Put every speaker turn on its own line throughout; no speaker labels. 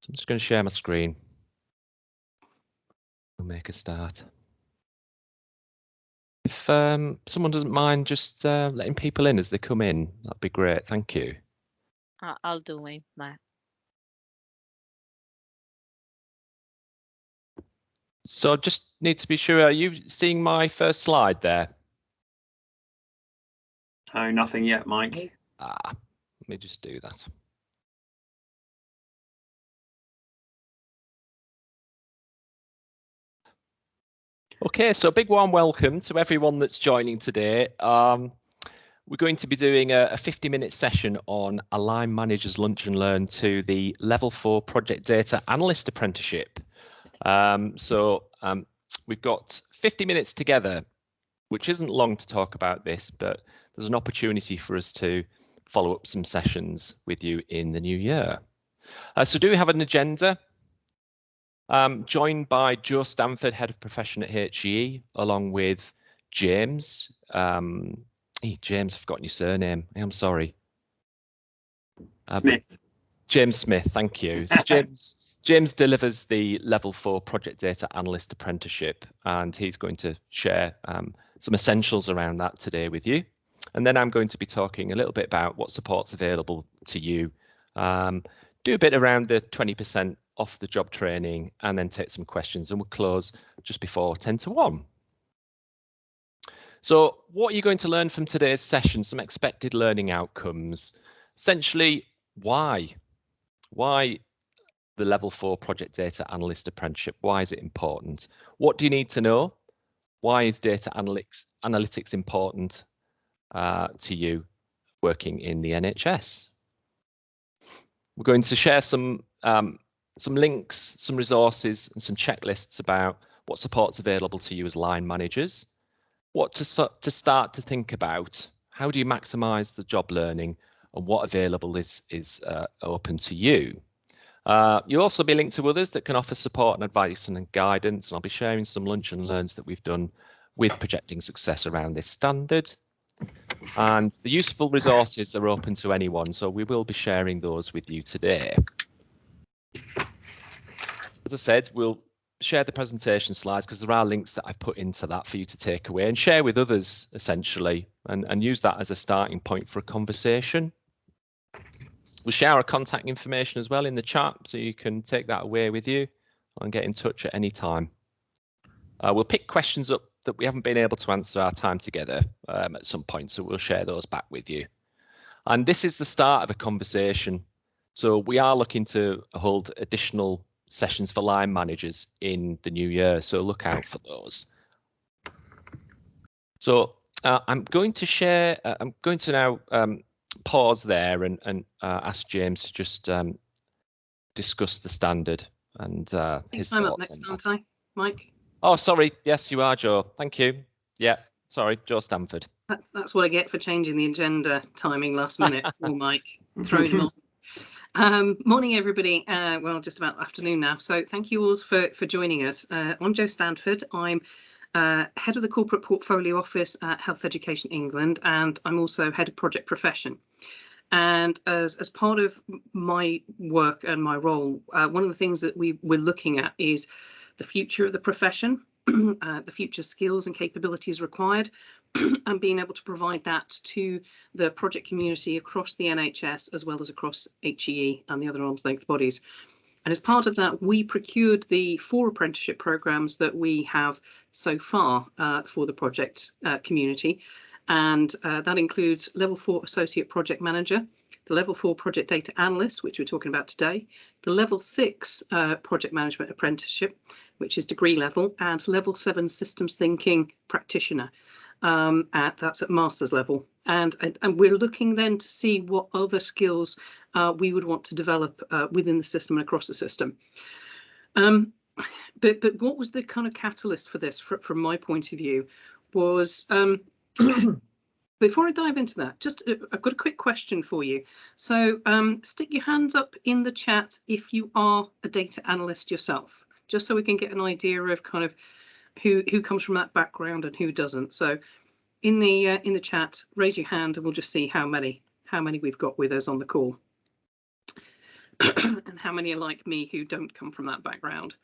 So I'm just going to share my screen. We'll make a start. If someone doesn't mind just letting people in as they come in, that'd be great. Thank you.
I'll do it, Matt.
So I just need to be sure, are you seeing my first slide there?
Oh, nothing yet, Mike.
Let me just do that. Okay, so a big warm welcome to everyone that's joining today. We're going to be doing a 50-minute session on a line manager's lunch and learn to the Level 4 Project Data Analyst Apprenticeship. We've got 50 minutes together, which isn't long to talk about this, but there's an opportunity for us to follow up some sessions with you in the new year. So do we have an agenda? Joined by Joe Stanford, Head of Profession at HE, along with James. Hey, James, I've forgotten your surname. I'm sorry.
Smith.
James Smith, thank you. So James delivers the Level 4 Project Data Analyst Apprenticeship, and he's going to share some essentials around that today with you. And then I'm going to be talking a little bit about what support's available to you, do a bit around the 20% off the job training, and then take some questions, and we'll close just before 10 to 1. So what are you going to learn from today's session? Some expected learning outcomes. Essentially, why the Level 4 Project Data Analyst Apprenticeship? Why is it important? What do you need to know? Why is data analytics important to you working in the NHS? We're going to share some links, some resources, and some checklists about what support's available to you as line managers, what to start to think about, how do you maximize the job learning, and what available is open to you. You'll also be linked to others that can offer support and advice and guidance, and I'll be sharing some lunch and learns that we've done with Projecting Success around this standard. And the useful resources are open to anyone, so we will be sharing those with you today. As I said, we'll share the presentation slides because there are links that I've put into that for you to take away and share with others, essentially, and use that as a starting point for a conversation. We'll share our contact information as well in the chat, so you can take that away with you and get in touch at any time. We'll pick questions up that we haven't been able to answer our time together at some point, so we'll share those back with you. And this is the start of a conversation. So we are looking to hold additional sessions for line managers in the new year, so look out for those. So I'm going to now pause there and ask James to just discuss the standard and his thoughts.
I'm up next, aren't I, Mike?
Oh, sorry. Yes, you are, Joe. Thank you. Yeah, sorry, Joe Stanford.
That's what I get for changing the agenda timing last minute. Oh, Mike, throwing them off. Morning, everybody. Well, just about afternoon now. So thank you all for joining us. I'm Joe Stanford. I'm Head of the Corporate Portfolio Office at Health Education England, and I'm also Head of Project Profession. And as part of my work and my role, one of the things that we're looking at is the future of the profession, the future skills and capabilities required, and being able to provide that to the project community across the NHS as well as across HEE and the other arm's length bodies. And as part of that, we procured the 4 apprenticeship programs that we have so far for the project community. And that includes Level 4 Associate Project Manager, the Level 4 Project Data Analyst, which we're talking about today, the Level 6 Project Management Apprenticeship, which is degree level, and Level 7 Systems Thinking Practitioner. That's at master's level. And we're looking then to see what other skills we would want to develop within the system and across the system. But what was the kind of catalyst for this, from my point of view, was before I dive into that, I've got a quick question for you. So stick your hands up in the chat if you are a data analyst yourself, just so we can get an idea of kind of who comes from that background and who doesn't. So in the chat, raise your hand and we'll just see how many we've got with us on the call. and how many are like me who don't come from that background?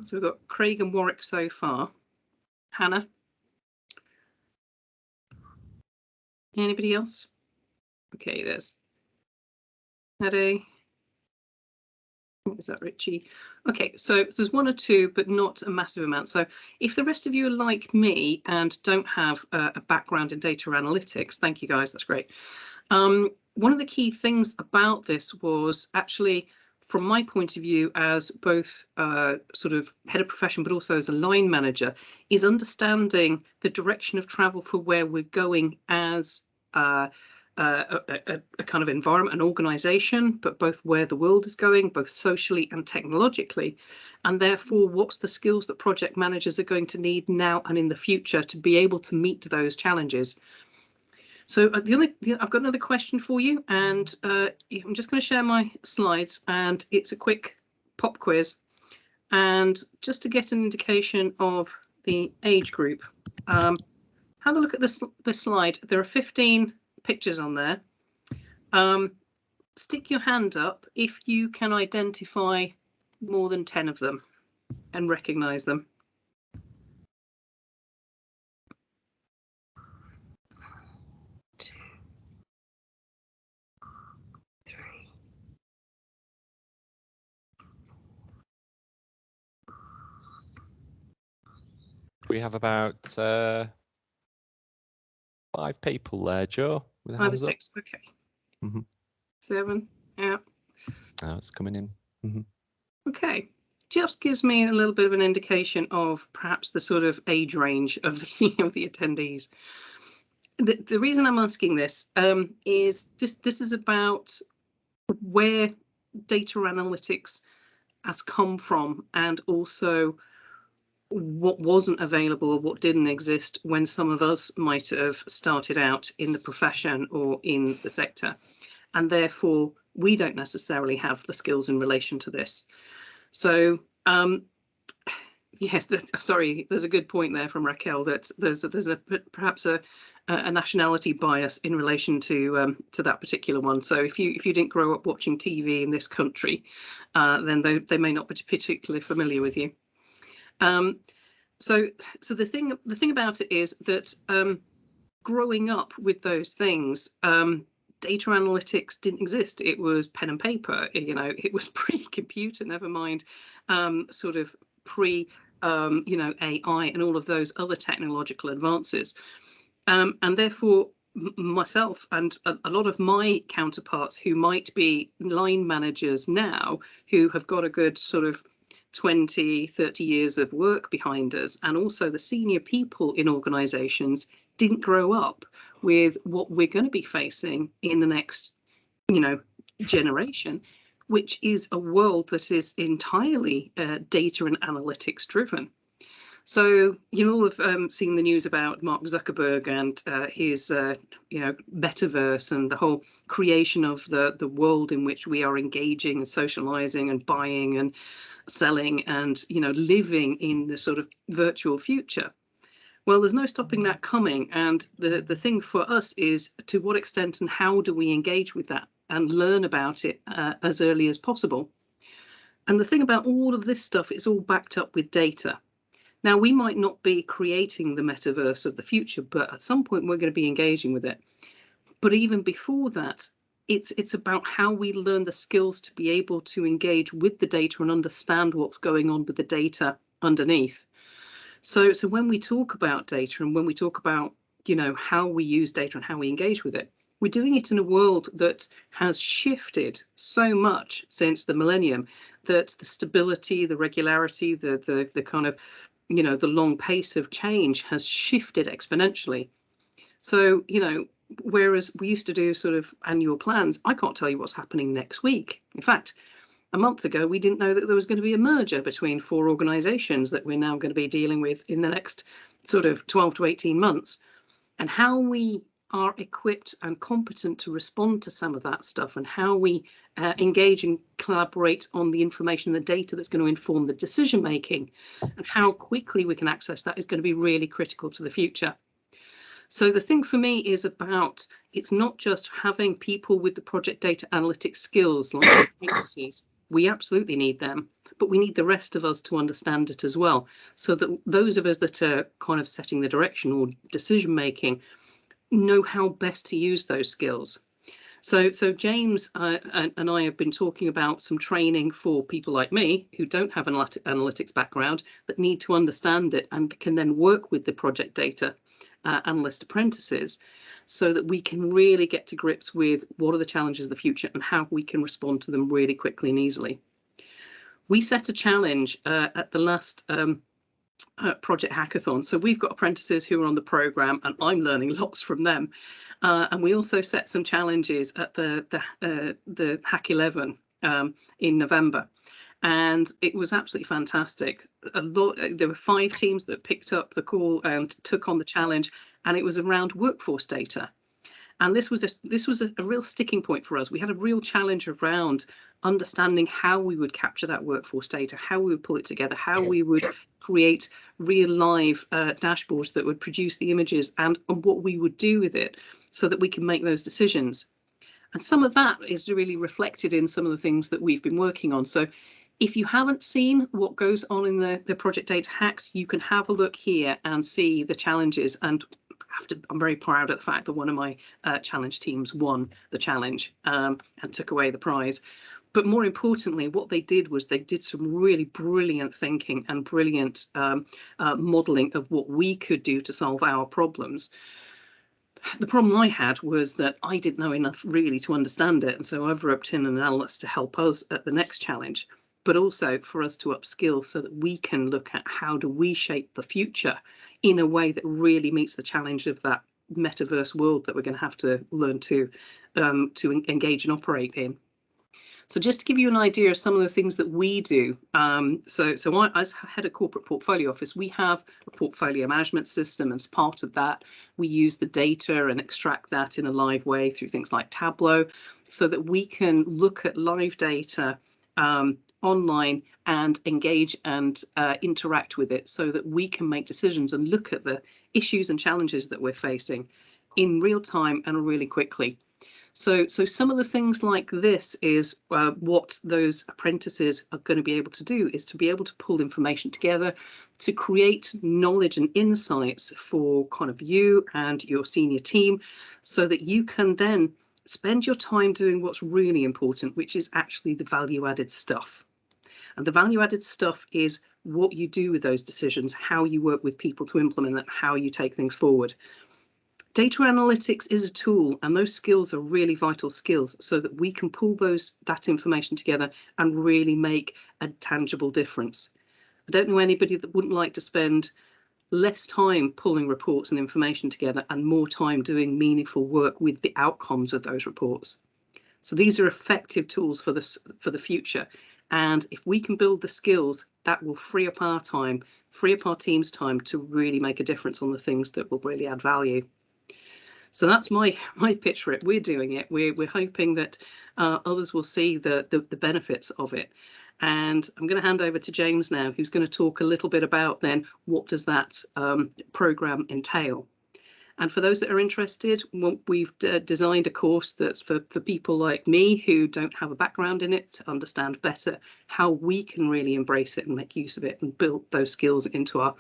So we've got Craig and Warwick so far. Hannah? Anybody else? Okay, there's Ade. What was that, Richie? Okay, so there's one or two, but not a massive amount. So if the rest of you are like me and don't have a background in data analytics, thank you guys, that's great. One of the key things about this was actually, from my point of view as both sort of head of profession, but also as a line manager, is understanding the direction of travel for where we're going as a kind of environment, an organization, but both where the world is going, both socially and technologically, and therefore what's the skills that project managers are going to need now and in the future to be able to meet those challenges. So I've got another question for you, and I'm just going to share my slides, and it's a quick pop quiz, and just to get an indication of the age group, have a look at this slide. There are 15 pictures on there. Stick your hand up if you can identify more than 10 of them and recognize them.
We have about 5 people there, Joe. With
5 or 6, up. Okay.
Mm-hmm.
7, yeah.
Oh, it's coming in. Mm-hmm.
Okay, just gives me a little bit of an indication of perhaps the sort of age range of the attendees. The reason I'm asking this is this is about where data analytics has come from, and also what wasn't available or what didn't exist when some of us might have started out in the profession or in the sector, and therefore we don't necessarily have the skills in relation to this. So yes, sorry, there's a good point there from Raquel that there's perhaps a nationality bias in relation to that particular one. So if you didn't grow up watching TV in this country, then they may not be particularly familiar with you. So the thing about it is that growing up with those things, data analytics didn't exist. It was pen and paper. It was pre-computer, never mind sort of pre AI and all of those other technological advances. And therefore, myself and a lot of my counterparts who might be line managers now, who have got a good sort of 20, 30 years of work behind us, and also the senior people in organizations, didn't grow up with what we're going to be facing in the next, generation, which is a world that is entirely data and analytics driven. So you all have seen the news about Mark Zuckerberg and his, metaverse and the whole creation of the world in which we are engaging and socializing and buying and selling and, living in the sort of virtual future. Well, there's no stopping that coming. And the thing for us is to what extent and how do we engage with that and learn about it as early as possible. And the thing about all of this stuff, it's all backed up with data. Now, we might not be creating the metaverse of the future, but at some point we're going to be engaging with it. But even before that, it's about how we learn the skills to be able to engage with the data and understand what's going on with the data underneath. So when we talk about data and when we talk about, how we use data and how we engage with it, we're doing it in a world that has shifted so much since the millennium that the stability, the regularity, the kind of, the long pace of change has shifted exponentially. So, whereas we used to do sort of annual plans, I can't tell you what's happening next week. In fact, a month ago, we didn't know that there was going to be a merger between 4 organizations that we're now going to be dealing with in the next sort of 12 to 18 months. And how we are equipped and competent to respond to some of that stuff, and how we engage and collaborate on the information, the data that's going to inform the decision making, and how quickly we can access that is going to be really critical to the future. So the thing for me is about, it's not just having people with the project data analytics skills like apprentices. We absolutely need them, but we need the rest of us to understand it as well, so that those of us that are kind of setting the direction or decision making know how best to use those skills. So James and I have been talking about some training for people like me who don't have an analytics background but need to understand it and can then work with the project data analyst apprentices, so that we can really get to grips with what are the challenges of the future and how we can respond to them really quickly and easily. We set a challenge at the last project hackathon. So we've got apprentices who are on the program, and I'm learning lots from them. And we also set some challenges at the Hack 11 in November. And it was absolutely fantastic. There were 5 teams that picked up the call and took on the challenge, and it was around workforce data. And this was a real sticking point for us. We had a real challenge around understanding how we would capture that workforce data, how we would pull it together, how we would create real live dashboards that would produce the images, and what we would do with it so that we can make those decisions. And some of that is really reflected in some of the things that we've been working on. So if you haven't seen what goes on in the project data hacks, you can have a look here and see the challenges. And I'm very proud of the fact that one of my challenge teams won the challenge and took away the prize. But more importantly, what they did was they did some really brilliant thinking and brilliant modelling of what we could do to solve our problems. The problem I had was that I didn't know enough really to understand it. And so I've roped in an analyst to help us at the next challenge, but also for us to upskill so that we can look at how do we shape the future in a way that really meets the challenge of that metaverse world that we're going to have to learn to engage and operate in. So just to give you an idea of some of the things that we do, so I, as head of corporate portfolio office, we have a portfolio management system. As part of that, we use the data and extract that in a live way through things like Tableau, so that we can look at live data online and engage and interact with it, so that we can make decisions and look at the issues and challenges that we're facing in real time and really quickly. So some of the things like this is what those apprentices are going to be able to do, is to be able to pull information together to create knowledge and insights for kind of you and your senior team, so that you can then spend your time doing what's really important, which is actually the value added stuff. And the value added stuff is what you do with those decisions, how you work with people to implement them, how you take things forward. Data analytics is a tool, and those skills are really vital skills, so that we can pull that information together and really make a tangible difference. I don't know anybody that wouldn't like to spend less time pulling reports and information together and more time doing meaningful work with the outcomes of those reports. So these are effective tools for the future. And if we can build the skills, that will free up our time, free up our team's time to really make a difference on the things that will really add value. So that's my pitch for it. We're doing it. We're hoping that others will see the benefits of it. And I'm going to hand over to James now, who's going to talk a little bit about then what does that program entail. And for those that are interested, we've designed a course that's for people like me who don't have a background in it, to understand better how we can really embrace it and make use of it and build those skills into our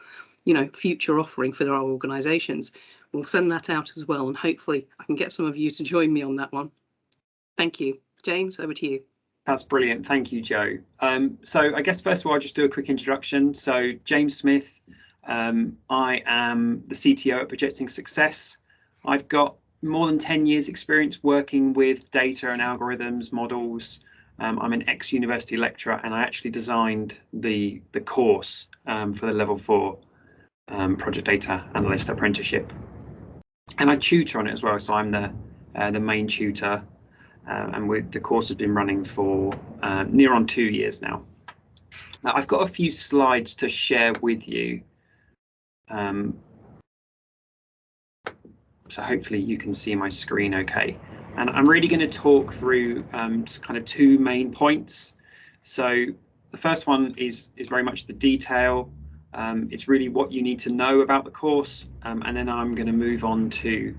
future offering for our organisations. We'll send that out as well, and hopefully I can get some of you to join me on that one. Thank you. James, over to you.
That's brilliant. Thank you, Joe. So I guess first of all, I'll just do a quick introduction. So James Smith, I am the CTO at Projecting Success. I've got more than 10 years experience working with data and algorithms, models. I'm an ex-university lecturer, and I actually designed the course for the Level 4 Project Data Analyst Apprenticeship. And I tutor on it as well, so I'm the main tutor, and the course has been running for near on 2 years now. Now I've got a few slides to share with you, so hopefully you can see my screen okay. And I'm really going to talk through just kind of 2 main points. So the first one is very much the detail, It's really what you need to know about the course, and then I'm going to move on to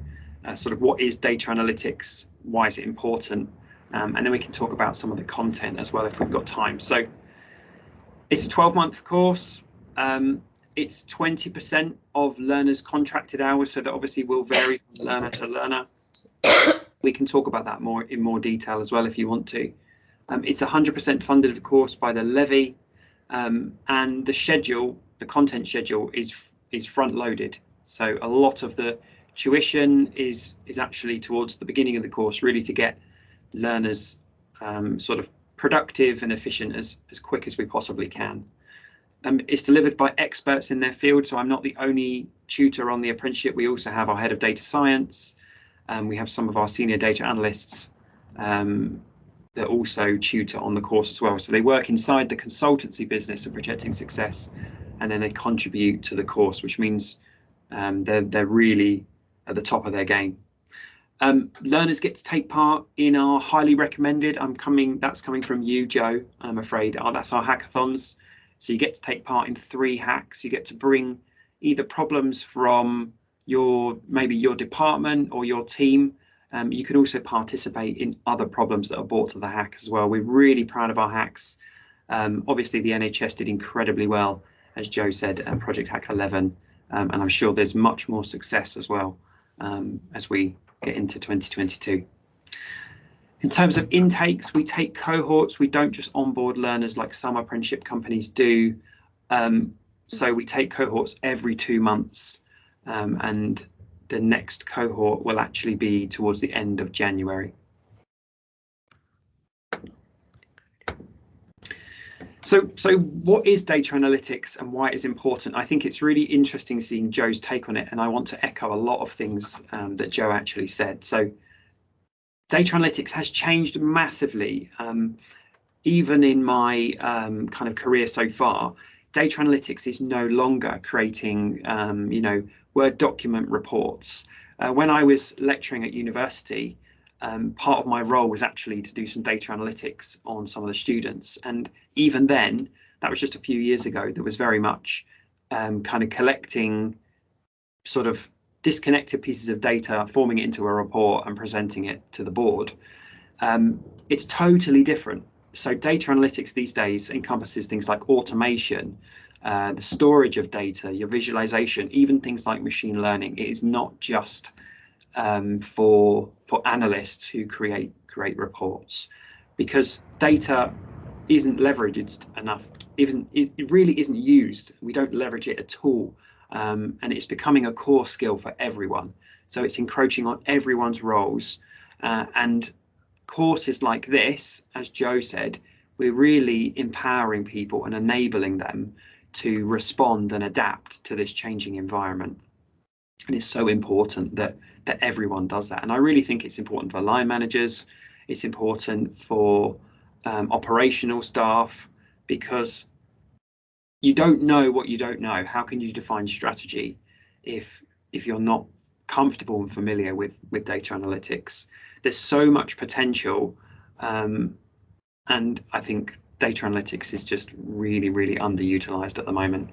sort of what is data analytics, why is it important, and then we can talk about some of the content as well if we've got time. So it's a 12-month course. It's 20% of learners' contracted hours, so that obviously will vary from learner to learner. We can talk about that in more detail as well if you want to. It's 100% funded, of course, by the levy, and the schedule, the content schedule, is front-loaded. So a lot of the tuition is actually towards the beginning of the course, really to get learners sort of productive and efficient as quick as we possibly can. It's delivered by experts in their field, so I'm not the only tutor on the apprenticeship. We also have our head of data science, we have some of our senior data analysts that also tutor on the course as well. So they work inside the consultancy business of Projecting Success, and then they contribute to the course, which means they're really at the top of their game. Learners get to take part in our highly recommended, that's coming from you, Joe, I'm afraid. That's our hackathons. So you get to take part in 3 hacks. You get to bring either problems from maybe your department or your team. You can also participate in other problems that are brought to the hack as well. We're really proud of our hacks. Obviously the NHS did incredibly well, as Joe said, Project Hack 11, and I'm sure there's much more success as well as we get into 2022. In terms of intakes, we take cohorts. We don't just onboard learners like some apprenticeship companies do. So we take cohorts every 2 months, and the next cohort will actually be towards the end of January. So what is data analytics and why it is important? I think it's really interesting seeing Joe's take on it, and I want to echo a lot of things that Joe actually said. So data analytics has changed massively. Even in my kind of career so far, data analytics is no longer creating Word document reports. When I was lecturing at university, part of my role was actually to do some data analytics on some of the students, and even then, that was just a few years ago, there was very much kind of collecting sort of disconnected pieces of data, forming it into a report and presenting it to the board. It's totally different. So data analytics these days encompasses things like automation, the storage of data, your visualization, even things like machine learning. It is not just for analysts who create reports, because data isn't leveraged enough. It really isn't used. We don't leverage it at all. And it's becoming a core skill for everyone. So it's encroaching on everyone's roles. And courses like this, as Joe said, we're really empowering people and enabling them to respond and adapt to this changing environment. And it's so important that everyone does that. And I really think it's important for line managers. It's important for operational staff, because you don't know what you don't know. How can you define strategy if you're not comfortable and familiar with data analytics? There's so much potential, and I think data analytics is just really, really underutilized at the moment.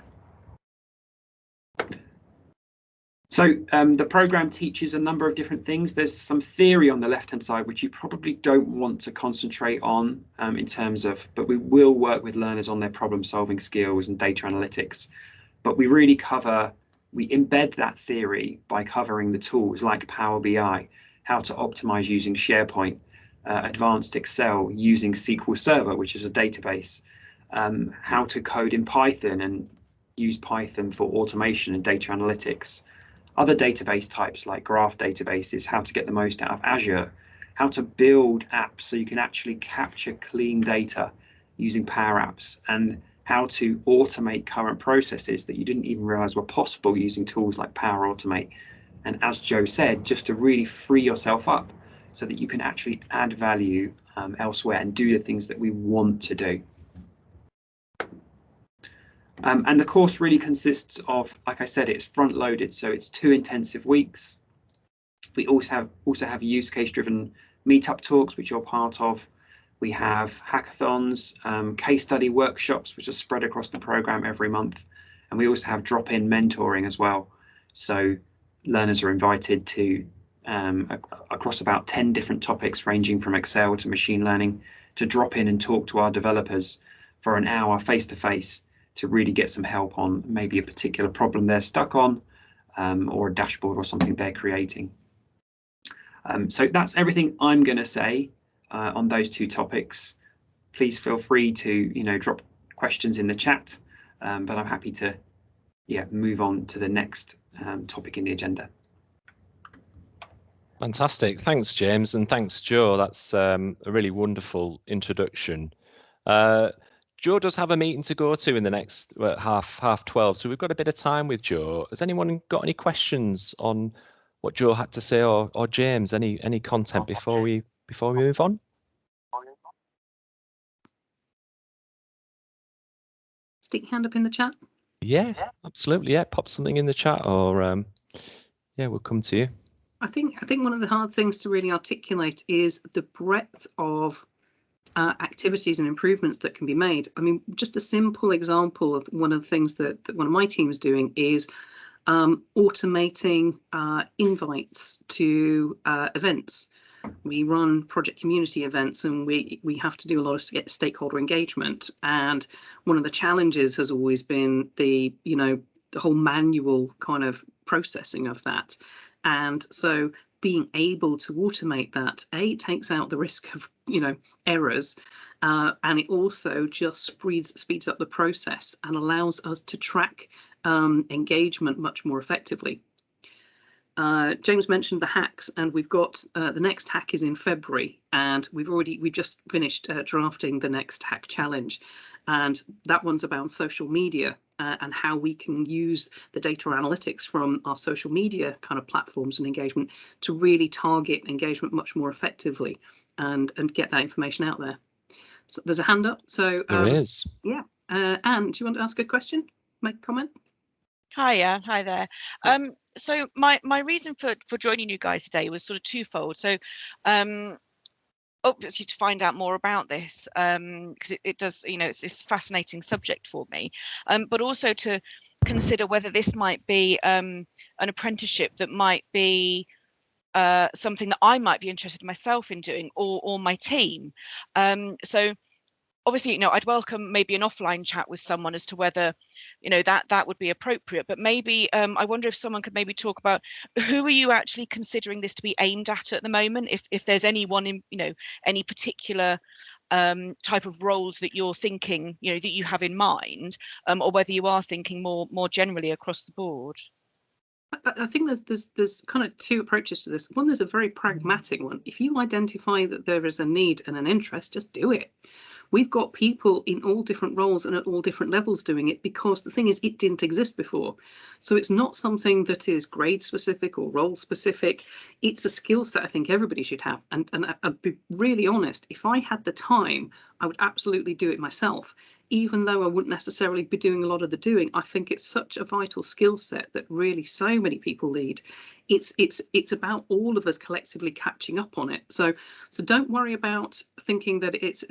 So the program teaches a number of different things. There's some theory on the left-hand side, which you probably don't want to concentrate on in terms of, but we will work with learners on their problem-solving skills and data analytics. But we really we embed that theory by covering the tools like Power BI, how to optimize using SharePoint, advanced Excel, using SQL Server, which is a database, how to code in Python and use Python for automation and data analytics. Other database types like graph databases, how to get the most out of Azure, how to build apps so you can actually capture clean data using Power Apps, and how to automate current processes that you didn't even realize were possible using tools like Power Automate. And as Joe said, just to really free yourself up so that you can actually add value elsewhere and do the things that we want to do. And the course really consists of, like I said, it's front loaded, so it's 2 intensive weeks. We also have use case driven meetup talks, which you're part of. We have hackathons, case study workshops, which are spread across the program every month. And we also have drop-in mentoring as well. So learners are invited to across about 10 different topics ranging from Excel to machine learning to drop in and talk to our developers for an hour face to face to really get some help on maybe a particular problem they're stuck on, or a dashboard or something they're creating. So that's everything I'm going to say on those two topics. Please feel free to drop questions in the chat, but I'm happy to move on to the next topic in the agenda.
Fantastic. Thanks, James, and thanks, Joe. That's a really wonderful introduction. Joe does have a meeting to go to in the next half 12, so we've got a bit of time with Joe. Has anyone got any questions on what Joe had to say, or James, any content before we move on?
Stick your hand up in the chat.
Yeah, absolutely. Yeah, pop something in the chat, or we'll come to you.
I think one of the hard things to really articulate is the breadth of activities and improvements that can be made. I mean, just a simple example of one of the things that one of my team's doing is automating invites to events. We run project community events, and we have to do a lot of stakeholder engagement. And one of the challenges has always been the whole manual kind of processing of that. And so being able to automate that, takes out the risk of errors, and it also just speeds up the process and allows us to track engagement much more effectively. James mentioned the hacks, and we've got the next hack is in February, and we just finished drafting the next hack challenge, and that one's about social media and how we can use the data analytics from our social media kind of platforms and engagement to really target engagement much more effectively and get that information out there. So there's a hand up. So
there is.
Yeah. Anne, do you want to ask a question? Make a comment?
Hiya, hi there. So my reason for joining you guys today was sort of twofold. So obviously to find out more about this, because it does, it's a fascinating subject for me, but also to consider whether this might be an apprenticeship that might be something that I might be interested myself in doing, or my team. So obviously, I'd welcome maybe an offline chat with someone as to whether, that would be appropriate. But maybe I wonder if someone could maybe talk about who are you actually considering this to be aimed at the moment? If there's anyone in, any particular type of roles that you're thinking, that you have in mind, or whether you are thinking more generally across the board.
I think there's kind of two approaches to this. One, there's a very pragmatic one. If you identify that there is a need and an interest, just do it. We've got people in all different roles and at all different levels doing it, because the thing is, it didn't exist before. So it's not something that is grade specific or role specific. It's a skill set I think everybody should have. And I'd be really honest, if I had the time, I would absolutely do it myself. Even though I wouldn't necessarily be doing a lot of the doing, I think it's such a vital skill set that really so many people need. It's about all of us collectively catching up on it. So don't worry about thinking that it's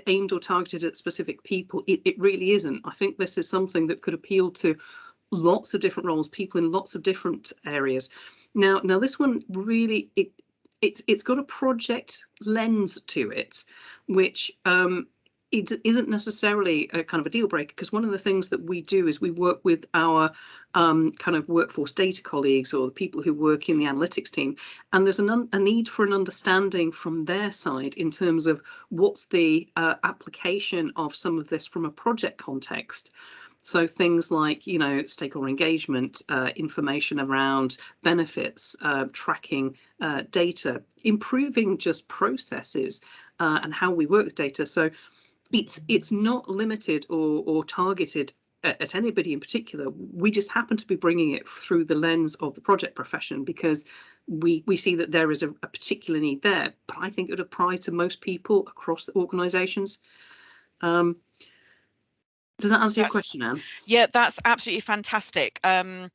aimed or targeted at specific people. It really isn't. I think this is something that could appeal to lots of different roles, people in lots of different areas. Now this one really, it's got a project lens to it, which it isn't necessarily a kind of a deal breaker, because one of the things that we do is we work with our kind of workforce data colleagues, or the people who work in the analytics team, and there's a need for an understanding from their side in terms of what's the application of some of this from a project context. So things like, stakeholder engagement, information around benefits, tracking data, improving just processes and how we work with data. So it's not limited or targeted at anybody in particular. We just happen to be bringing it through the lens of the project profession, because we see that there is a particular need there. But I think it would apply to most people across the organisations. Does that answer your question, Anne?
Yeah, that's absolutely fantastic. And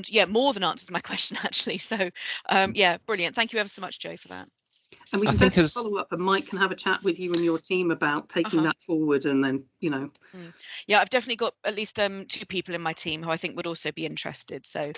yeah, more than answers my question actually. So yeah, brilliant. Thank you ever so much, Joe, for that.
And we
I
can
think
definitely follow up, and Mike can have a chat with you and your team about taking that forward, and then, you know.
Yeah, I've definitely got at least 2 people in my team who I think would also be interested. So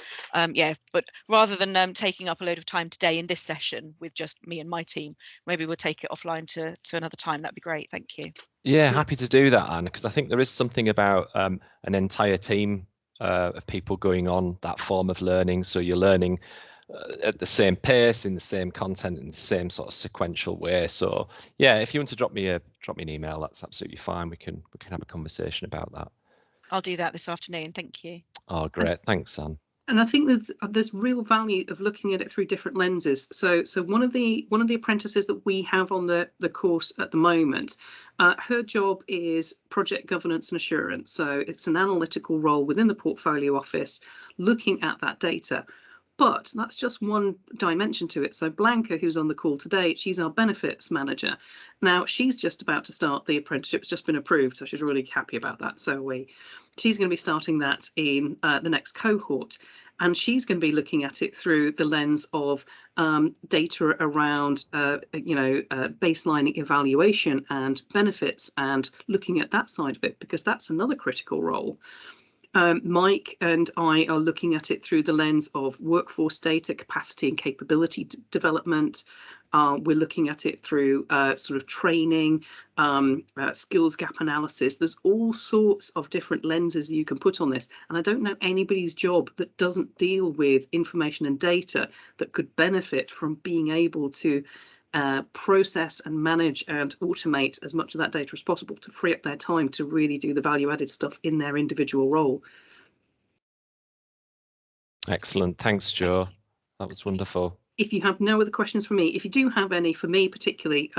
yeah, but rather than taking up a load of time today in this session with just me and my team, maybe we'll take it offline to another time. That'd be great. Thank you.
Yeah, happy to do that, Anne, because I think there is something about an entire team of people going on that form of learning. So you're learning at the same pace, in the same content, in the same sort of sequential way. So yeah, if you want to drop me an email, that's absolutely fine. We can have a conversation about that.
I'll do that this afternoon. Thank you.
Oh, great. Thanks, Anne.
And I think there's real value of looking at it through different lenses. So one of the apprentices that we have on the course at the moment, her job is project governance and assurance. So it's an analytical role within the portfolio office, looking at that data. But that's just one dimension to it. So Blanca, who's on the call today, she's our benefits manager. Now, she's just about to start the apprenticeship. It's just been approved, so she's really happy about that. So she's going to be starting that in the next cohort. And she's going to be looking at it through the lens of data around, baselining evaluation and benefits, and looking at that side of it, because that's another critical role. Mike and I are looking at it through the lens of workforce data, capacity and capability development. We're looking at it through sort of training, skills gap analysis. There's all sorts of different lenses that you can put on this. And I don't know anybody's job that doesn't deal with information and data that could benefit from being able to process and manage and automate as much of that data as possible to free up their time to really do the value added stuff in their individual role.
Excellent. Thanks, Joe. That was wonderful.
If you have no other questions for me, if you do have any for me particularly,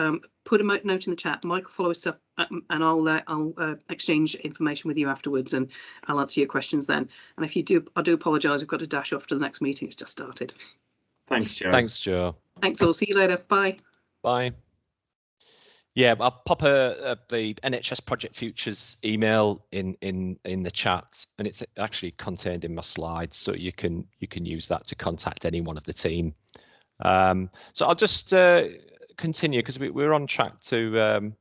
put a note in the chat. Mike will follow us up, and I'll exchange information with you afterwards, and I'll answer your questions then. And if you do, I do apologise. I've got to dash off to the next meeting. It's just started.
Thanks, Joe.
Thanks, Joe.
Thanks all. See you later. Bye.
Bye. Yeah, I'll pop the NHS Project Futures email in the chat, and it's actually contained in my slides, so you can use that to contact any one of the team. So I'll just continue, because we're on track to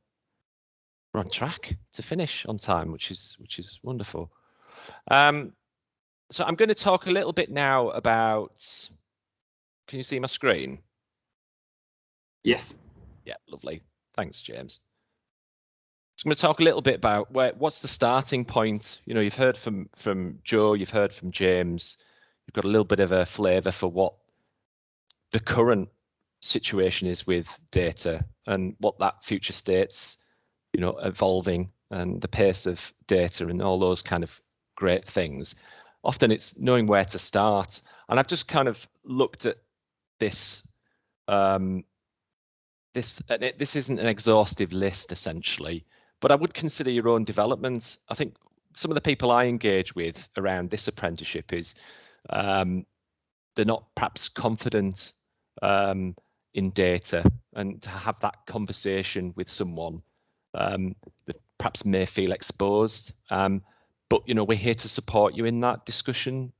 finish on time, which is wonderful. So I'm going to talk a little bit now about. Can you see my screen?
Yes.
Yeah, lovely. Thanks, James. So I'm going to talk a little bit about what's the starting point. You know, you've heard from Joe, you've heard from James. You've got a little bit of a flavour for what the current situation is with data and what that future state's, evolving, and the pace of data and all those kind of great things. Often it's knowing where to start. And I've just kind of looked at this. This isn't an exhaustive list, essentially, but I would consider your own developments. I think some of the people I engage with around this apprenticeship is they're not perhaps confident in data, and to have that conversation with someone that perhaps may feel exposed. But we're here to support you in that discussion.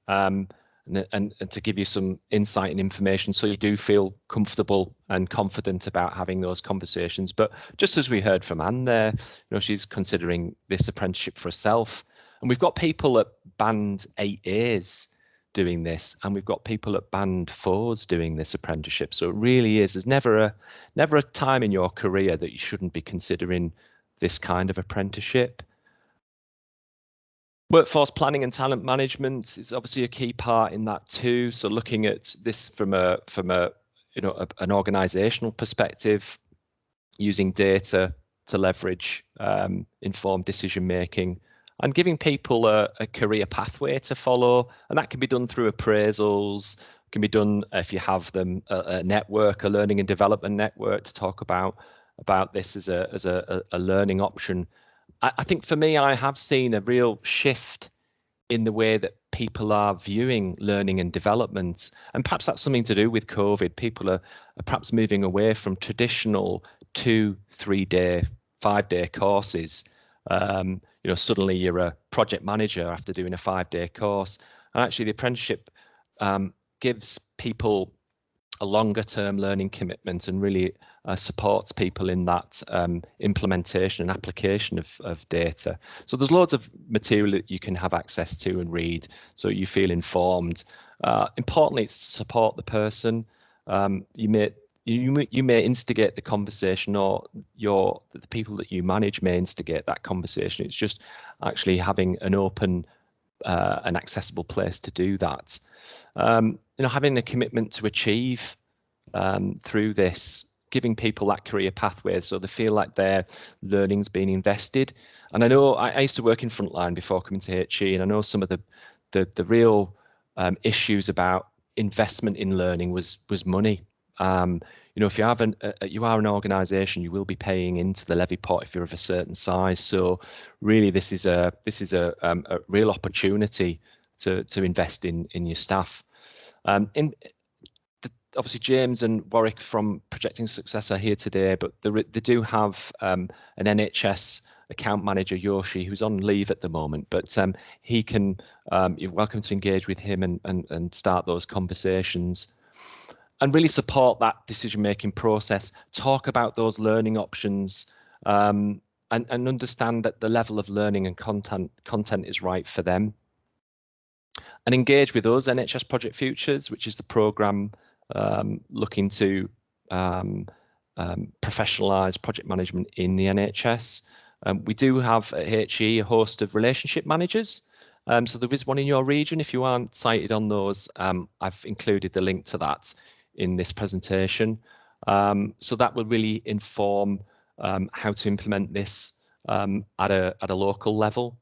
And to give you some insight and information, so you do feel comfortable and confident about having those conversations. But just as we heard from Anne there, she's considering this apprenticeship for herself, and we've got people at band 8As doing this, and we've got people at band 4s doing this apprenticeship. So it really is. There's never a time in your career that you shouldn't be considering this kind of apprenticeship. Workforce planning and talent management is obviously a key part in that too. So looking at this from an organizational perspective, using data to leverage informed decision making, and giving people a career pathway to follow. And that can be done through appraisals, can be done if you have them a network, a learning and development network, to talk about this as a learning option. I think for me, I have seen a real shift in the way that people are viewing learning and development. And perhaps that's something to do with COVID. People are perhaps moving away from traditional 2, 3 day, 5 day courses. Suddenly you're a project manager after doing a 5 day course. And actually the apprenticeship gives people a longer term learning commitment, and really supports people in that implementation and application of data. So there's loads of material that you can have access to and read, so you feel informed. Importantly, it's to support the person. You may instigate the conversation, or the people that you manage may instigate that conversation. It's just actually having an open and accessible place to do that. Having a commitment to achieve through this, giving people that career pathway so they feel like their learning's been invested. And I know I used to work in frontline before coming to HE, and I know some of the real issues about investment in learning was money. If you have you are an organisation, you will be paying into the levy pot if you're of a certain size. So really, this is a real opportunity to invest in your staff. Obviously, James and Warwick from Projecting Success are here today, but they do have an NHS account manager, Yoshi, who's on leave at the moment, but he can, you're welcome to engage with him and start those conversations and really support that decision-making process, talk about those learning options, and understand that the level of learning and content is right for them. And engage with us, NHS Project Futures, which is the programme looking to professionalise project management in the NHS. We do have at HE a host of relationship managers. So there is one in your region. If you aren't cited on those, I've included the link to that in this presentation. So that will really inform how to implement this at a local level,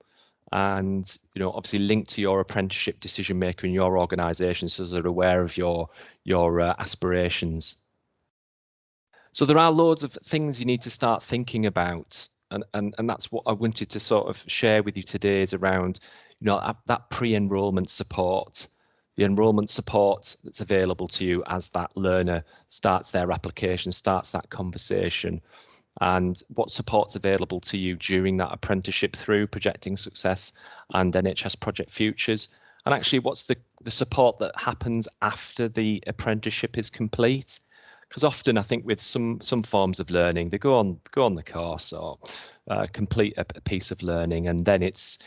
and obviously link to your apprenticeship decision maker in your organisation so they're aware of your aspirations. So there are loads of things you need to start thinking about, and that's what I wanted to sort of share with you today, is around that pre-enrollment support, the enrollment support that's available to you as that learner starts their application, starts that conversation, and what support's available to you during that apprenticeship through Projecting Success and NHS Project Futures, and actually what's the support that happens after the apprenticeship is complete. Because often I think with some forms of learning, they go on the course or complete a piece of learning, and then it's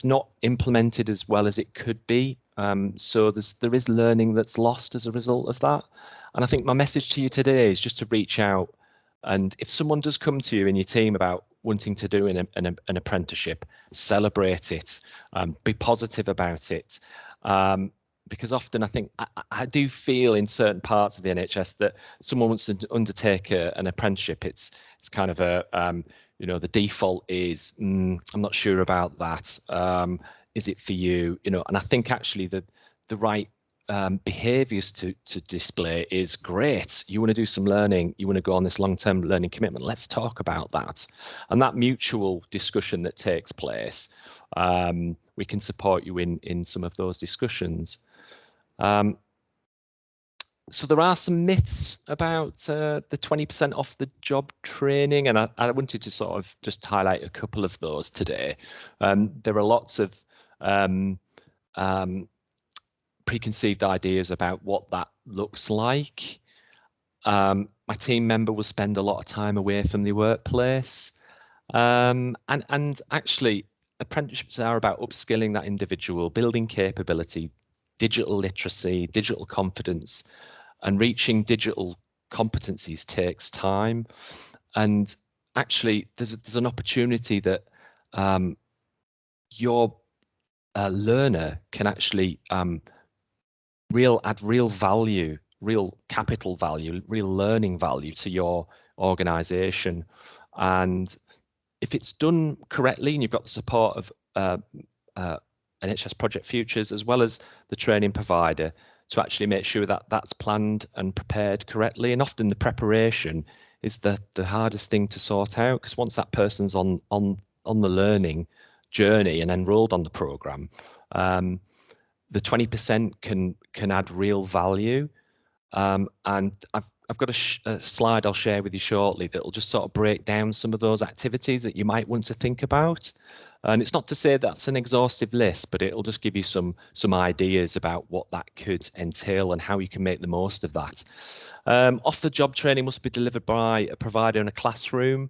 not implemented as well as it could be. So there is learning that's lost as a result of that. And I think my message to you today is just to reach out, and if someone does come to you in your team about wanting to do an apprenticeship, celebrate it, be positive about it. Because often I think I do feel in certain parts of the NHS that someone wants to undertake an apprenticeship, it's kind of a the default is I'm not sure about that. Is it for you? And I think actually the right behaviours to display is great. You want to do some learning, you want to go on this long-term learning commitment, let's talk about that. And that mutual discussion that takes place, we can support you in some of those discussions. So there are some myths about the 20% off the job training, and I wanted to sort of just highlight a couple of those today. There are lots of preconceived ideas about what that looks like. My team member will spend a lot of time away from the workplace, and actually apprenticeships are about upskilling that individual, building capability, digital literacy, digital confidence, and reaching digital competencies takes time. And actually there's an opportunity that your learner can actually add real value, real capital value, real learning value to your organization. And if it's done correctly and you've got the support of NHS Project Futures as well as the training provider to actually make sure that that's planned and prepared correctly. And often the preparation is the hardest thing to sort out, because once that person's on the learning journey and enrolled on the programme, the 20% can add real value. And I've got a slide I'll share with you shortly that will just sort of break down some of those activities that you might want to think about. And it's not to say that's an exhaustive list, but it'll just give you some ideas about what that could entail and how you can make the most of that. Off-the-job training must be delivered by a provider in a classroom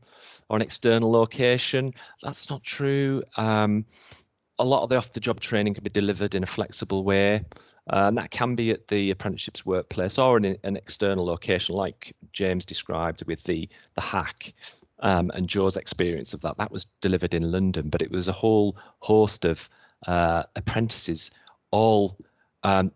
or an external location. That's not true. A lot of the off-the-job training can be delivered in a flexible way. And that can be at the apprenticeship's workplace or in an external location, like James described with the hack and Joe's experience of that. That was delivered in London, but it was a whole host of apprentices all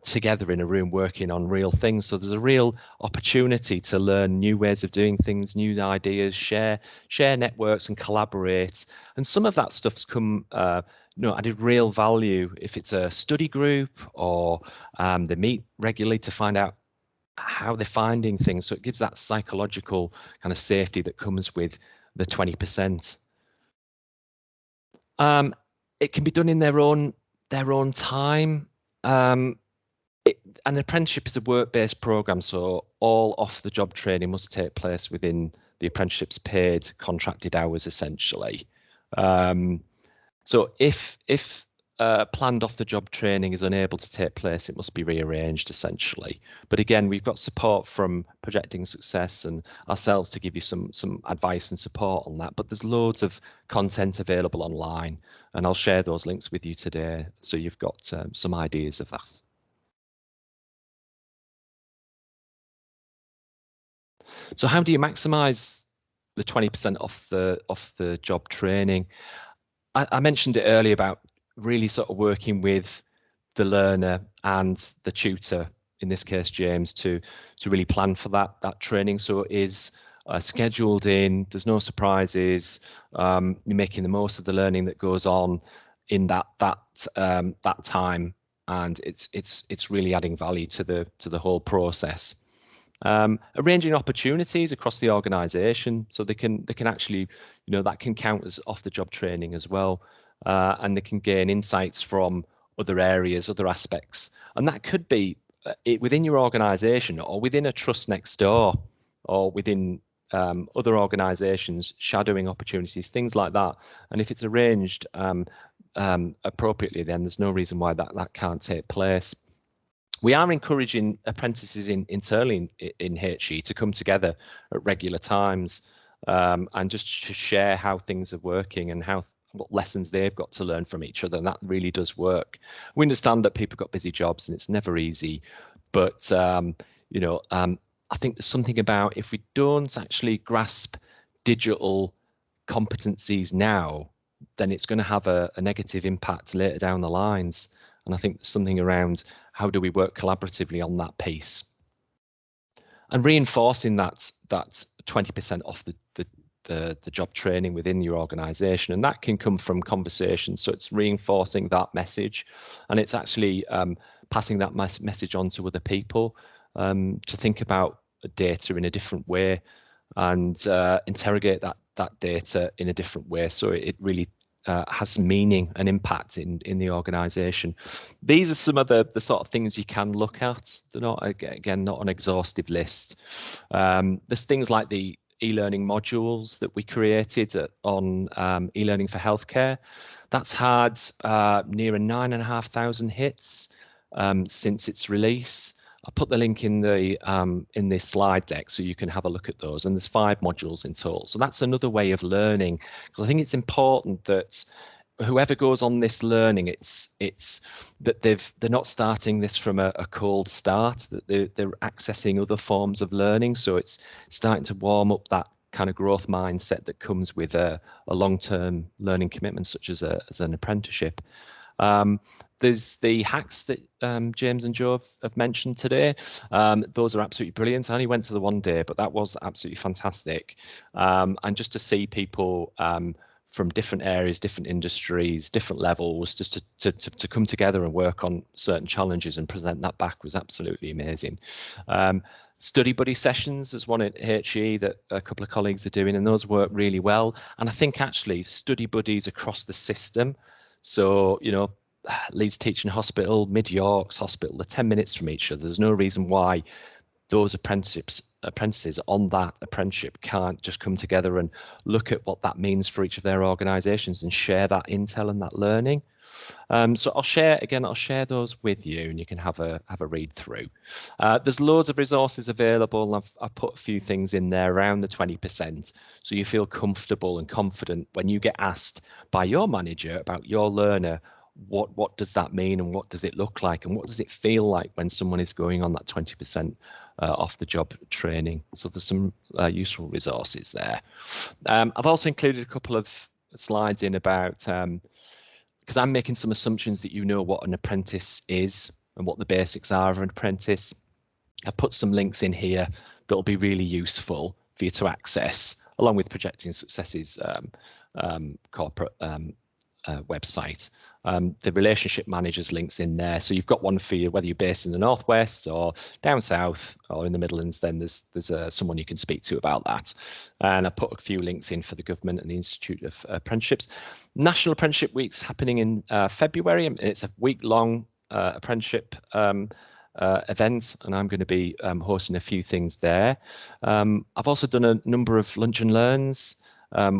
together in a room working on real things. So there's a real opportunity to learn new ways of doing things, new ideas, share networks and collaborate. And some of that stuff's come added real value if it's a study group or they meet regularly to find out how they're finding things. So it gives that psychological kind of safety that comes with the 20%. It can be done in their own time. An apprenticeship is a work-based program, so all off-the-job training must take place within the apprenticeship's paid contracted hours, essentially. So if planned off-the-job training is unable to take place, it must be rearranged, essentially. But again, we've got support from Projecting Success and ourselves to give you some advice and support on that. But there's loads of content available online, and I'll share those links with you today, so you've got some ideas of that. So how do you maximize the 20% off the job training? I mentioned it earlier about really sort of working with the learner and the tutor, in this case James, to really plan for that training. So it is scheduled in, there's no surprises, you're making the most of the learning that goes on in that time, and it's really adding value to the whole process. Arranging opportunities across the organization, so they can actually, that can count as off-the-job training as well, and they can gain insights from other areas, other aspects, and that could be within your organization or within a trust next door or within other organizations, shadowing opportunities, things like that. And if it's arranged appropriately, then there's no reason why that can't take place. We are encouraging apprentices internally in HE to come together at regular times and just to share how things are working and what lessons they've got to learn from each other, and that really does work. We understand that people got busy jobs and it's never easy, but I think there's something about if we don't actually grasp digital competencies now, then it's going to have a negative impact later down the lines. And I think there's something around how do we work collaboratively on that piece, and reinforcing that 20% off the job training within your organization. And that can come from conversations. So it's reinforcing that message, and it's actually passing that message on to other people to think about data in a different way and interrogate that data in a different way. So it really has meaning and impact in the organization. These are some of the sort of things you can look at. They're not, again, not an exhaustive list. There's things like the e-learning modules that we created on e-learning for healthcare. That's had near 9,500 hits since its release. I'll put the link in this slide deck so you can have a look at those. And there's 5 modules in total. So that's another way of learning, because I think it's important that whoever goes on this learning, it's that they're not starting this from a cold start, that they're accessing other forms of learning. So it's starting to warm up that kind of growth mindset that comes with a long-term learning commitment, such as an apprenticeship. There's the hacks that James and Joe have mentioned today. Those are absolutely brilliant. I only went to the one day, but that was absolutely fantastic. And just to see people from different areas, different industries, different levels, just to come together and work on certain challenges and present that back was absolutely amazing. Study buddy sessions is one at HE that a couple of colleagues are doing, and those work really well. And I think actually study buddies across the system. So, Leeds Teaching Hospital, Mid Yorks Hospital, they're 10 minutes from each other. There's no reason why those apprentices on that apprenticeship can't just come together and look at what that means for each of their organisations and share that intel and that learning. So I'll share those with you, and you can have a read through. There's loads of resources available. I've put a few things in there around the 20%, so you feel comfortable and confident when you get asked by your manager about your learner, what does that mean, and what does it look like, and what does it feel like when someone is going on that 20% off the job training. So there's some useful resources there. I've also included a couple of slides in about because I'm making some assumptions that you know what an apprentice is and what the basics are of an apprentice. I put some links in here that will be really useful for you to access, along with Projecting Success's corporate website. The relationship managers links in there, so you've got one for you whether you're based in the Northwest or down south or in the Midlands. Then there's someone you can speak to about that. And I put a few links in for the government and the Institute of Apprenticeships. National Apprenticeship Week's happening in February, and it's a week-long apprenticeship event, and I'm going to be hosting a few things there. I've also done a number of lunch and learns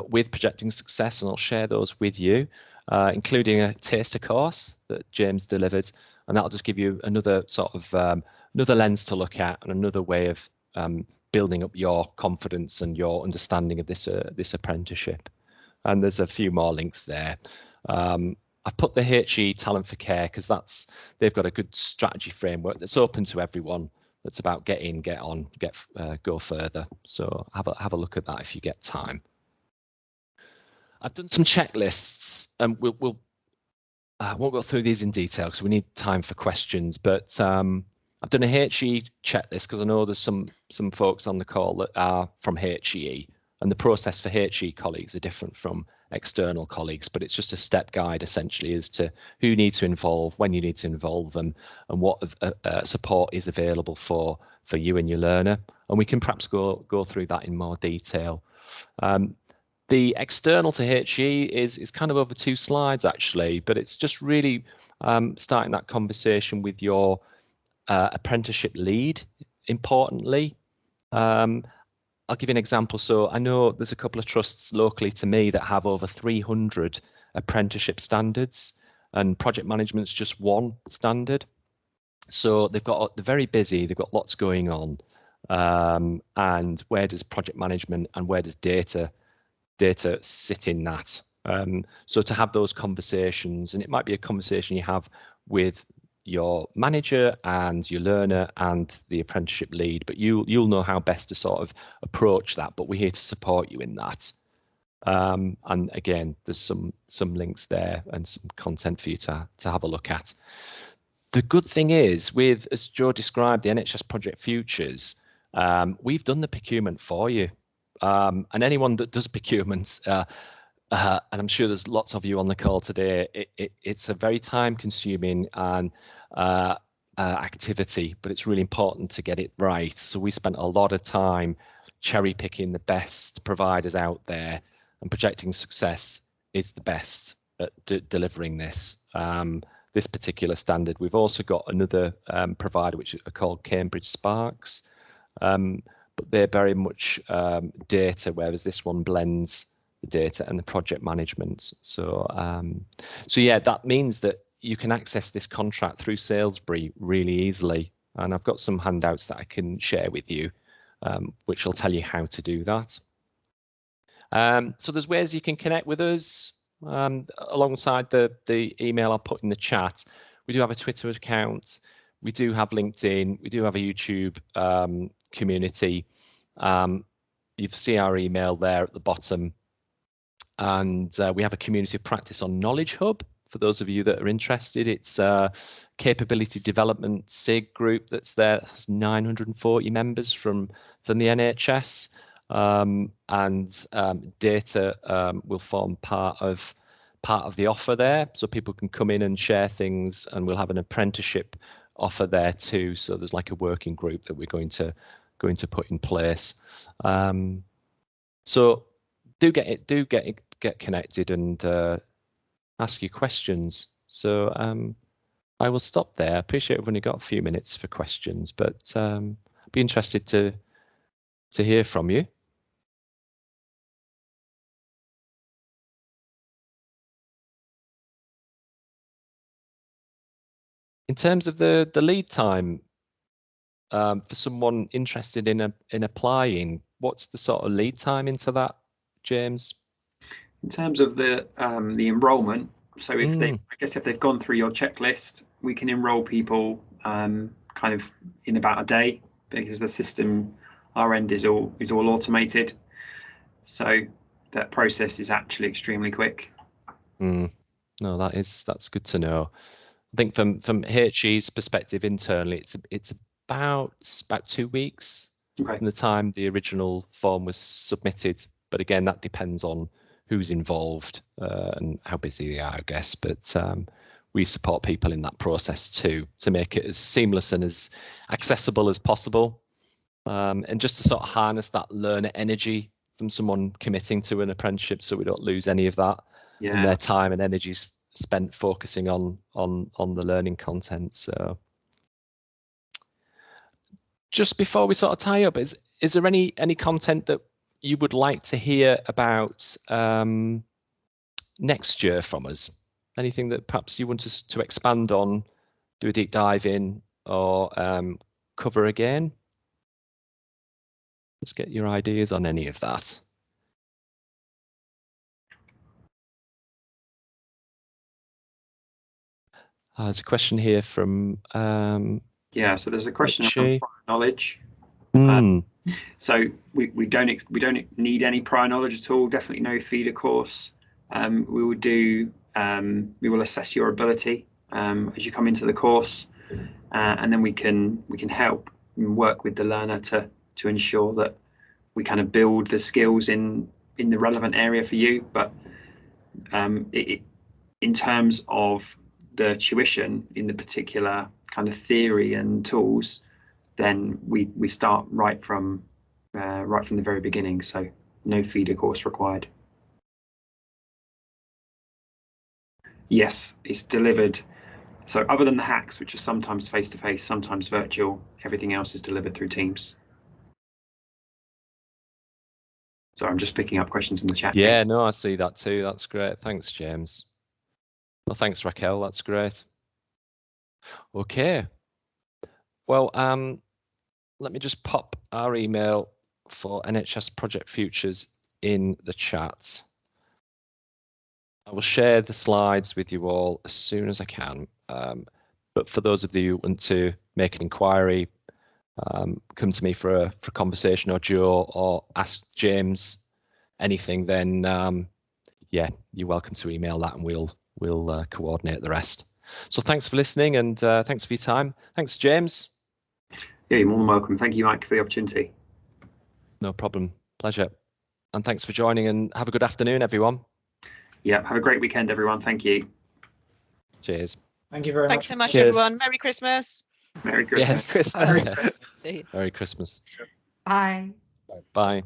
with Projecting Success, and I'll share those with you, including a taster course that James delivered, and that'll just give you another sort of another lens to look at and another way of building up your confidence and your understanding of this apprenticeship. And there's a few more links there. I've put the HE Talent for Care because they've got a good strategy framework that's open to everyone. That's about get in, get on, go further. So have a look at that if you get time. I've done some checklists, and I won't go through these in detail because we need time for questions. But I've done a HE checklist because I know there's some folks on the call that are from HE, and the process for HE colleagues are different from external colleagues. But it's just a step guide essentially as to who you need to involve, when you need to involve them, and what support is available for you and your learner. And we can perhaps go through that in more detail. The external to HE is kind of over 2 slides actually, but it's just really starting that conversation with your apprenticeship lead, importantly. I'll give you an example. So I know there's a couple of trusts locally to me that have over 300 apprenticeship standards, and project management's just one standard. So they're very busy, they've got lots going on. And where does project management and where does data sit in that? So to have those conversations, and it might be a conversation you have with your manager and your learner and the apprenticeship lead, but you'll know how best to sort of approach that, but we're here to support you in that. And again, there's some links there and some content for you to have a look at. The good thing is, as Joe described, the NHS Project Futures, we've done the procurement for you. And anyone that does procurement, and I'm sure there's lots of you on the call today, it's a very time-consuming and activity, but it's really important to get it right. So we spent a lot of time cherry-picking the best providers out there, and Projecting Success is the best at delivering this particular standard. We've also got another provider which are called Cambridge Sparks. But they're very much data, whereas this one blends the data and the project management. So yeah, that means that you can access this contract through Salisbury really easily. And I've got some handouts that I can share with you, which will tell you how to do that. So there's ways you can connect with us alongside the email I'll put in the chat. We do have a Twitter account. We do have LinkedIn. We do have a YouTube community. You see our email there at the bottom, and we have a community of practice on Knowledge Hub for those of you that are interested. It's a capability development SIG group that's there. It has 940 members from the NHS, and data will form part of the offer there, so people can come in and share things, and we'll have an apprenticeship offer there too. So there's like a working group that we're going to put in place. So do get connected and ask your questions. So I will stop there. I appreciate we've only got a few minutes for questions, but be interested to hear from you. In terms of the lead time for someone interested in applying, what's the sort of lead time into that, James?
In terms of the enrolment, so if if they've gone through your checklist, we can enroll people kind of in about a day, because the system our end is all automated, so that process is actually extremely quick. No,
that's good to know. I think from HE's perspective internally, it's about 2 weeks from the time the original form was submitted. But again, that depends on who's involved and how busy they are, I guess. But we support people in that process too, to make it as seamless and as accessible as possible. And just to sort of harness that learner energy from someone committing to an apprenticeship, so we don't lose any of that and their time and energy spent focusing on the learning content. So just before we sort of tie up, is there any content that you would like to hear about next year from us? Anything that perhaps you want us to expand on, do a deep dive in, or cover again? Let's get your ideas on any of that. There's a question here from
so there's a question on prior knowledge. So we don't need any prior knowledge at all. Definitely no feeder course. We will assess your ability as you come into the course, and then we can help and work with the learner to ensure that we kind of build the skills in the relevant area for you. But in terms of the tuition in the particular kind of theory and tools, then we start right from the very beginning. So no feeder course required. Yes, it's delivered. So other than the hacks, which are sometimes face-to-face, sometimes virtual, everything else is delivered through Teams. So I'm just picking up questions in the chat.
Yeah, no, I see that too. That's great. Thanks, James. Well, thanks, Raquel. That's great. Okay. Well, let me just pop our email for NHS Project Futures in the chat. I will share the slides with you all as soon as I can. But for those of you who want to make an inquiry, come to me for a conversation, or Joe, or ask James anything, then yeah, you're welcome to email that, and we'll coordinate the rest. So thanks for listening, and thanks for your time. Thanks, James.
Yeah, you're more than welcome. Thank you, Mike, for the opportunity.
No problem. Pleasure. And thanks for joining, and have a good afternoon, everyone.
Yeah, have a great weekend, everyone. Thank you.
Cheers.
Thank you very much.
Thanks so much,
Cheers.
everyone. Merry Christmas.
Merry Christmas.
Yes.
Merry Christmas.
Merry Christmas.
Bye.
Bye.